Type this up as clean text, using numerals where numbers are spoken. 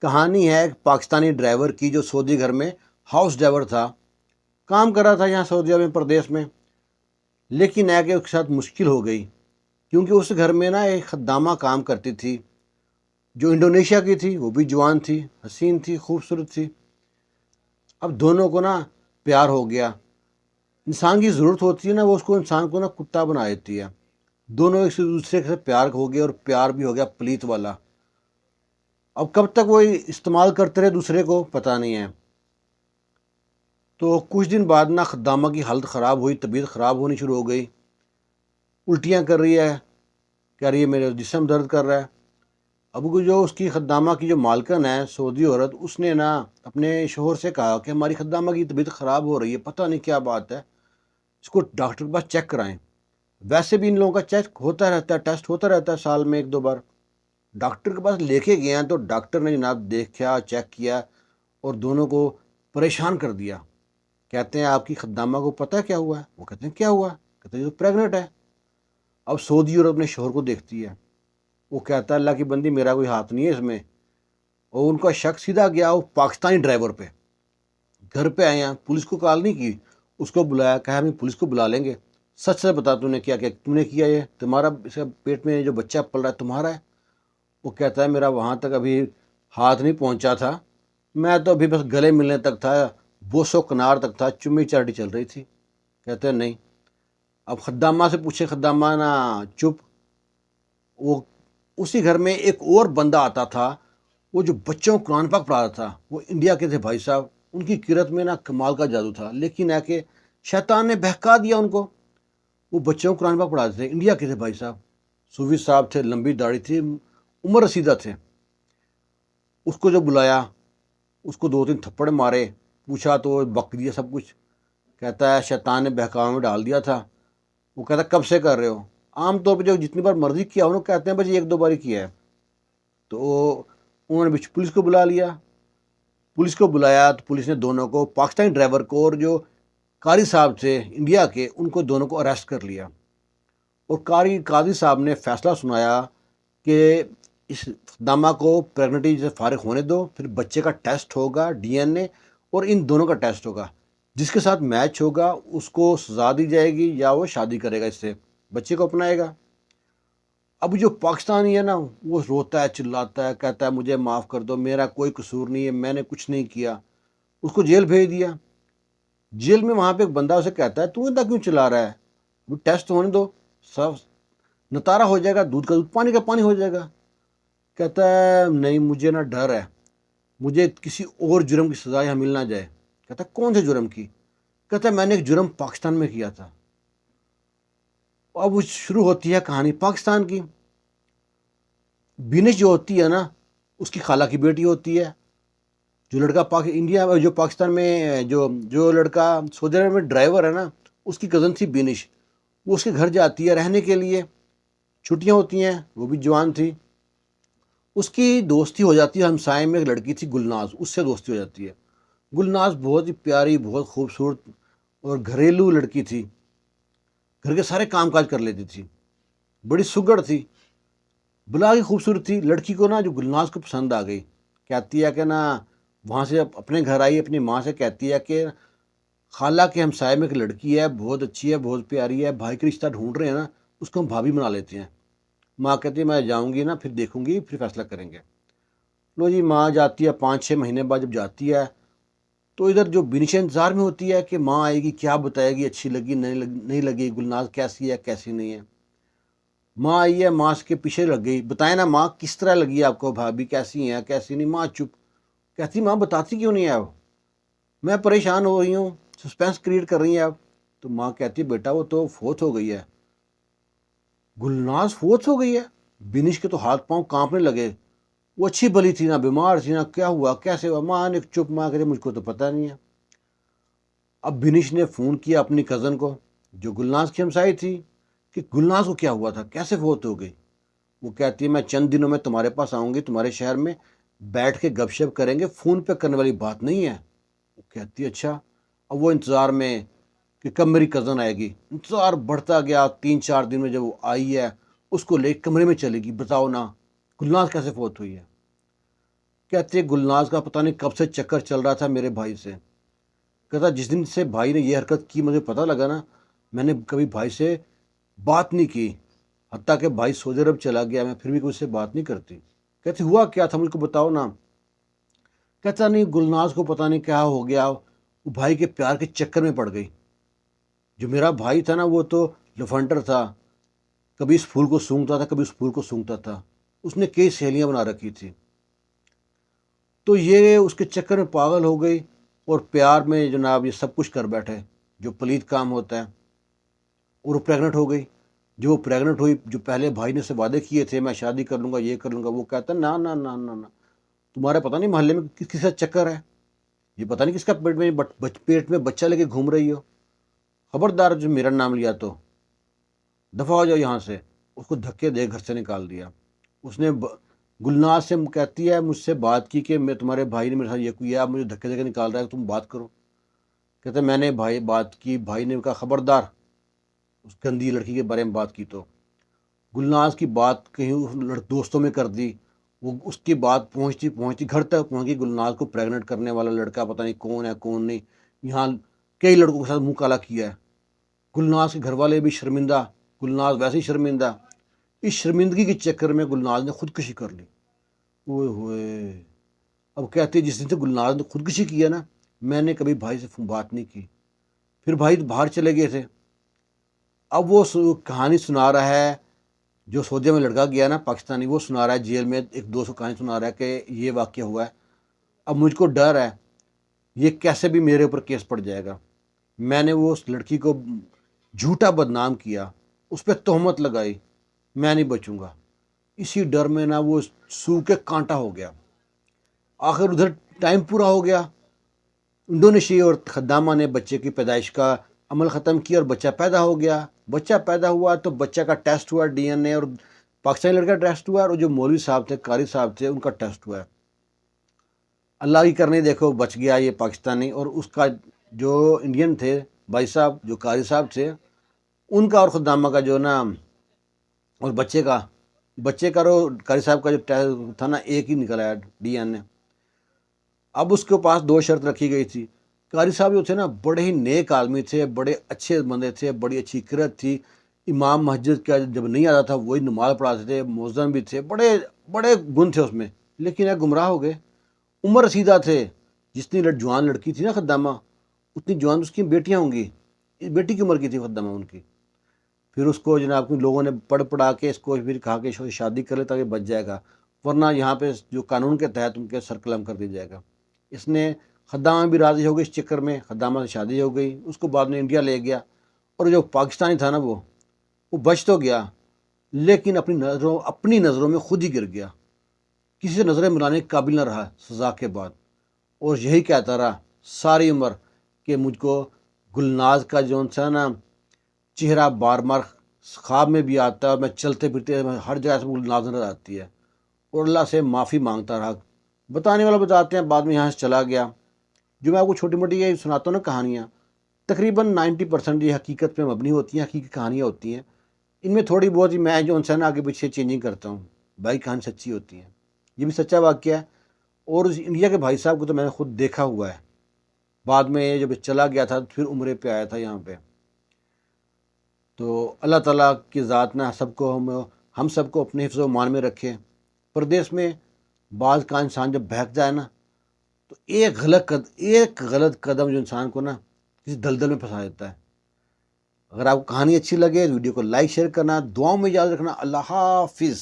کہانی ہے ایک پاکستانی ڈرائیور کی جو سعودی گھر میں ہاؤس ڈرائیور تھا، کام کر رہا تھا یہاں سعودیہ میں پردیس میں، لیکن ہے کہ اس کے ساتھ مشکل ہو گئی کیونکہ اس گھر میں نا ایک خدامہ کام کرتی تھی جو انڈونیشیا کی تھی، وہ بھی جوان تھی، حسین تھی، خوبصورت تھی۔ اب دونوں کو نا پیار ہو گیا۔ انسان کی ضرورت ہوتی ہے نا، وہ اس کو انسان کو نا کتا بنا دیتی ہے۔ دونوں ایک دوسرے سے پیار ہو گیا اور پیار بھی ہو گیا پلیت والا۔ اب کب تک وہ استعمال کرتے رہے دوسرے کو پتہ نہیں ہے۔ تو کچھ دن بعد نا خدامہ کی حالت خراب ہوئی، طبیعت خراب ہونی شروع ہو گئی، الٹیاں کر رہی ہے، کہہ رہی ہے میرے جسم درد کر رہا ہے۔ اب جو اس کی خدامہ کی جو مالکن ہے سعودی عورت، اس نے نا اپنے شوہر سے کہا کہ ہماری خدامہ کی طبیعت خراب ہو رہی ہے، پتہ نہیں کیا بات ہے، اس کو ڈاکٹر کے پاس چیک کرائیں۔ ویسے بھی ان لوگوں کا چیک ہوتا رہتا ہے، ٹیسٹ ہوتا رہتا ہے سال میں 1-2 بار۔ ڈاکٹر کے پاس لے کے گئے ہیں تو ڈاکٹر نے جناب دیکھا، چیک کیا اور دونوں کو پریشان کر دیا۔ کہتے ہیں آپ کی خدامہ کو پتہ ہے کیا ہوا ہے؟ وہ کہتے ہیں کیا ہوا ہے؟ کہتے ہیں یہ تو پریگننٹ ہے۔ اب سعودی عورت اپنے شوہر کو دیکھتی ہے، وہ کہتا ہے اللہ کی بندی میرا کوئی ہاتھ نہیں ہے اس میں، اور ان کا شک سیدھا گیا وہ پاکستانی ڈرائیور پہ۔ گھر پہ آئے ہیں، پولیس کو کال نہیں کی، اس کو بلایا، کہا ہم پولیس کو بلا لیں گے، سچ سے بتا تو نے کیا کیا تو نے کیا، یہ تمہارا اس کا پیٹ میں جو بچہ پل رہا ہے تمہارا ہے؟ وہ کہتا ہے میرا وہاں تک ابھی ہاتھ نہیں پہنچا تھا، میں تو ابھی بس گلے ملنے تک تھا، بوسو کنار تک تھا، چمی چاٹی چل رہی تھی۔ کہتے ہیں نہیں۔ اب خدامہ سے پوچھے، خدامہ نا چپ۔ وہ اسی گھر میں ایک اور بندہ آتا تھا، وہ جو بچوں کو قرآن پاک پڑھا رہا تھا، وہ انڈیا کے تھے بھائی صاحب۔ ان کی قرت میں نا کمال کا جادو تھا، لیکن ہے کہ شیطان نے بہکا دیا ان کو۔ وہ بچوں کو قرآن پاک پڑھاتے تھے، انڈیا کے تھے بھائی صاحب، صوفی صاحب تھے، لمبی داڑھی تھی، عمر رسیدہ تھے۔ اس کو جو بلایا، اس کو 2-3 تھپڑ مارے، پوچھا تو وہ بک دیا سب کچھ۔ کہتا ہے شیطان نے بہکاوے میں ڈال دیا تھا۔ وہ کہتا ہے کب سے کر رہے ہو؟ عام طور پہ جو جتنی بار مرضی کیا انہوں کہتے ہیں بس 1-2 بار ہی کیا ہے۔ تو انہوں نے پولیس کو بلا لیا۔ پولیس کو بلایا تو پولیس نے دونوں کو، پاکستانی ڈرائیور کو اور جو قاری صاحب تھے انڈیا کے، ان کو دونوں کو اریسٹ کر لیا۔ اور قاضی صاحب نے فیصلہ سنایا کہ اس خدامہ کو پریگنٹی سے فارغ ہونے دو، پھر بچے کا ٹیسٹ ہوگا، ڈی این اے، اور ان دونوں کا ٹیسٹ ہوگا، جس کے ساتھ میچ ہوگا اس کو سزا دی جائے گی یا وہ شادی کرے گا، اس سے بچے کو اپنائے گا۔ اب جو پاکستانی ہے نا، وہ روتا ہے، چلاتا ہے، کہتا ہے مجھے معاف کر دو، میرا کوئی قصور نہیں ہے، میں نے کچھ نہیں کیا۔ اس کو جیل بھیج دیا۔ جیل میں وہاں پہ ایک بندہ اسے کہتا ہے تو اتنا کیوں چلا رہا ہے، وہ ٹیسٹ ہونے دو، سب نتارا ہو جائے گا، دودھ کا دودھ، پانی کا پانی ہو جائے گا۔ کہتا ہے نہیں، مجھے نا ڈر ہے، مجھے کسی اور جرم کی سزا یہاں مل نہ جائے۔ کہتا ہے کون سے جرم کی؟ کہتا ہے میں نے ایک جرم پاکستان میں کیا تھا۔ اب وہ شروع ہوتی ہے کہانی پاکستان کی۔ بینش جو ہوتی ہے نا، اس کی خالہ کی بیٹی ہوتی ہے۔ جو لڑکا انڈیا جو پاکستان میں جو لڑکا سعودی عرب میں ڈرائیور ہے نا، اس کی کزن تھی بینش۔ وہ اس کے گھر جاتی ہے رہنے کے لیے، چھٹیاں ہوتی ہیں، وہ بھی جوان تھی۔ اس کی دوستی ہو جاتی ہے ہمسائے میں ایک لڑکی تھی گلناز، اس سے دوستی ہو جاتی ہے۔ گلناز بہت ہی پیاری، بہت خوبصورت اور گھریلو لڑکی تھی، گھر کے سارے کام کاج کر لیتی تھی، بڑی سگڑ تھی، بلا کی خوبصورت تھی۔ لڑکی کو نا جو گلناز کو پسند آ گئی، کہتی ہے کہ نا وہاں سے اپنے گھر آئی، اپنی ماں سے کہتی ہے کہ خالہ کے ہمسائے میں ایک لڑکی ہے، بہت اچھی ہے، بہت پیاری ہے، بھائی کا رشتہ ڈھونڈ رہے ہیں نا، اس کو ہم بھابھی بنا لیتے ہیں۔ ماں کہتی ہے میں جاؤں گی نا، پھر دیکھوں گی، پھر فیصلہ کریں گے۔ لو جی، ماں جاتی ہے، 5-6 مہینے بعد جب جاتی ہے تو ادھر جو بینش انتظار میں ہوتی ہے کہ ماں آئے گی، کیا بتائے گی، اچھی لگی نہیں لگی، گلناز کیسی ہے کیسی نہیں ہے۔ ماں آئی ہے، ماں کے پیچھے لگ گئی، بتائیں نا ماں کس طرح لگی آپ کو بھابھی، کیسی ہیں کیسی نہیں۔ ماں چپ، کہتی ماں بتاتی کیوں نہیں ہے آپ، میں پریشان ہو رہی ہوں، سسپینس کریٹ کر رہی ہیں آپ۔ تو ماں کہتی بیٹا وہ تو فوت ہو گئی ہے۔ گلناز فوت ہو گئی ہے؟ بینش کے تو ہاتھ پاؤں کانپنے لگے، وہ اچھی بھلی تھی، نہ بیمار تھی، نہ کیا ہوا کیسے ہوا۔ ماں نے چپ، ماں کہتے مجھ کو تو پتہ نہیں ہے۔ اب بینش نے فون کیا اپنی کزن کو جو گلناز کی ہمسائی تھی کہ گلناز کو کیا ہوا تھا، کیسے فوت ہو گئی۔ وہ کہتی ہے میں چند دنوں میں تمہارے پاس آؤں گی، تمہارے شہر میں بیٹھ کے گپ شپ کریں گے، فون پہ کرنے والی بات نہیں ہے۔ وہ کہتی ہے اچھا۔ اب وہ انتظار میں کہ کب میری کزن آئے گی، انتظار بڑھتا گیا۔ 3-4 دن میں جب وہ آئی ہے، اس کو لے کمرے میں چلے گی، بتاؤ نا گلناز کیسے فوت ہوئی ہے۔ کہتے گلناز کا پتہ نہیں کب سے چکر چل رہا تھا میرے بھائی سے. کہتا جس دن سے بھائی نے یہ حرکت کی مجھے پتہ لگا نا، میں نے کبھی بھائی سے بات نہیں کی، حتیٰ کہ بھائی سعودی عرب چلا گیا میں پھر بھی کوئی سے بات نہیں کرتی. کہتی ہوا کیا تھا مجھ کو بتاؤ نا. کہتا نہیں گلناز کو پتہ نہیں کیا ہو گیا، وہ بھائی کے پیار کے چکر میں پڑ گئی. جو میرا بھائی تھا نا وہ تو لفنٹر تھا، کبھی اس پھول کو سونگتا تھا کبھی اس پھول کو سونگتا تھا. اس نے کئی سہیلیاں بنا رکھی تھی، تو یہ اس کے چکر میں پاگل ہو گئی اور پیار میں جناب یہ سب کچھ کر بیٹھے جو پلید کام ہوتا ہے. اور وہ پریگنٹ ہو گئی. جو وہ پریگنٹ ہوئی، جو پہلے بھائی نے سے وعدے کیے تھے میں شادی کر لوں گا یہ کر لوں گا، وہ کہتا نا نا نا نا نا، تمہارے پتہ نہیں محلے میں کس کے ساتھ چکر ہے، یہ پتہ نہیں کس کا پیٹ میں بچہ لے کے گھوم رہی ہو، خبردار جو میرا نام لیا تو دفعہ ہو جاؤ یہاں سے. اس کو دھکے دے گھر سے نکال دیا. اس نے گلناز سے کہتی ہے مجھ سے بات کی کہ میں تمہارے بھائی نے میرے ساتھ یہ کیا، آپ مجھے دھکے دے کے نکال رہا ہے، تم بات کرو. کہتے میں نے بھائی بات کی، بھائی نے کہا خبردار اس گندی لڑکی کے بارے میں بات کی تو. گلناز کی بات کہیں دوستوں میں کر دی، وہ اس کی بات پہنچتی گھر تک پہنچ گئی. گلناز کو پریگنٹ کرنے والا لڑکا پتہ نہیں کون ہے کون نہیں، یہاں کئی لڑکوں کے ساتھ منہ کالا کیا ہے. گلناز کے گھر والے بھی شرمندہ، گلناز ویسے ہی شرمندہ. اس شرمندگی کے چکر میں گلناز نے خودکشی کر لی. اوئے ہوئے. اب کہتے جس دن سے گلناز نے خودکشی کیا نا، میں نے کبھی بھائی سے بات نہیں کی. پھر بھائی باہر چلے گئے تھے. اب وہ کہانی سنا رہا ہے جو سعودیہ میں لڑکا گیا نا پاکستانی، وہ سنا رہا ہے جیل میں ایک دوست کو کہانی سنا رہا ہے کہ یہ واقعہ ہوا ہے. اب مجھ کو ڈر ہے یہ کیسے بھی میرے اوپر کیس پڑ جائے گا. میں نے وہ اس لڑکی کو جھوٹا بدنام کیا، اس پہ تہمت لگائی، میں نہیں بچوں گا. اسی ڈر میں نا وہ سو کے کانٹا ہو گیا. آخر ادھر ٹائم پورا ہو گیا. انڈونیشیا اور خدامہ نے بچے کی پیدائش کا عمل ختم کیا اور بچہ پیدا ہو گیا. بچہ پیدا ہوا تو بچہ کا ٹیسٹ ہوا ڈی این اے، اور پاکستانی لڑکا ٹیسٹ ہوا اور جو مولوی صاحب تھے قاری صاحب تھے ان کا ٹیسٹ ہوا. اللہ کی کرنی دیکھو بچ گیا یہ پاکستانی، اور اس کا جو انڈین تھے بھائی صاحب جو قاری صاحب تھے ان کا اور خدامہ کا جو نا اور بچے کا قاری صاحب کا جو تھا نا ایک ہی نکل آیا ڈی این اے. اب اس کے پاس دو شرط رکھی گئی تھی. قاری صاحب جو تھے نا بڑے ہی نیک آدمی تھے، بڑے اچھے بندے تھے، بڑی اچھی قرت تھی. امام مسجد کا جب نہیں آتا تھا وہی نماز پڑھاتے تھے، مؤذن بھی تھے، بڑے بڑے گن تھے اس میں. لیکن یہ گمراہ ہو گئے. عمر رسیدہ تھے. جتنی جوان لڑکی تھی نا خدامہ اتنی جوان اس کی بیٹیاں ہوں گی. بیٹی کی عمر کی تھی خدامہ ان کی. پھر اس کو جناب لوگوں نے پڑھا کے اس کو پھر کہا کہ شادی کر لے تاکہ بچ جائے گا، ورنہ یہاں پہ جو قانون کے تحت ان کے سر قلم کر دیا جائے گا. اس نے خدامہ بھی راضی ہو گئی اس چکر میں، خدامہ سے شادی ہو گئی. اس کو بعد میں انڈیا لے گیا، اور جو پاکستانی تھا نا وہ بچ تو گیا لیکن اپنی نظروں میں خود ہی گر گیا. کسی سے نظریں ملانے کے قابل نہ رہا سزا کے بعد. اور یہی کہتا رہا ساری عمر کہ مجھ کو گلناز کا جو تھا نا چہرہ بار بار خواب میں بھی آتا ہے، اور میں چلتے پھرتے ہر جگہ سے گلناز نظر آتی ہے، اور اللہ سے معافی مانگتا رہا. بتانے والا بتاتے ہیں بعد میں یہاں سے چلا گیا. جو میں آپ کو چھوٹی موٹی یہ سناتا ہوں نا کہانیاں، تقریباً 90% یہ حقیقت پہ مبنی ہوتی ہیں، حقیقی کہانیاں ہوتی ہیں. ان میں تھوڑی بہت ہی میں جو انسان آگے پیچھے چینجنگ کرتا ہوں، بائی کہانی سچی ہوتی ہے. یہ بھی سچا واقعہ ہے. اور اس انڈیا کے بھائی صاحب کو تو میں نے خود دیکھا ہوا ہے. بعد میں یہ جب چلا گیا تھا پھر عمرے پہ آیا تھا یہاں پہ. تو اللہ تعالیٰ کی ذات نہ ہم سب کو اپنے حفظ و امان میں رکھے. پردیس میں بعض کا انسان جب بہک جائے نا تو ایک غلط قدم جو انسان کو نا کسی دلدل میں پھنسا دیتا ہے. اگر آپ کو کہانی اچھی لگے ویڈیو کو لائک شیئر کرنا، دعاؤں میں یاد رکھنا. اللہ حافظ.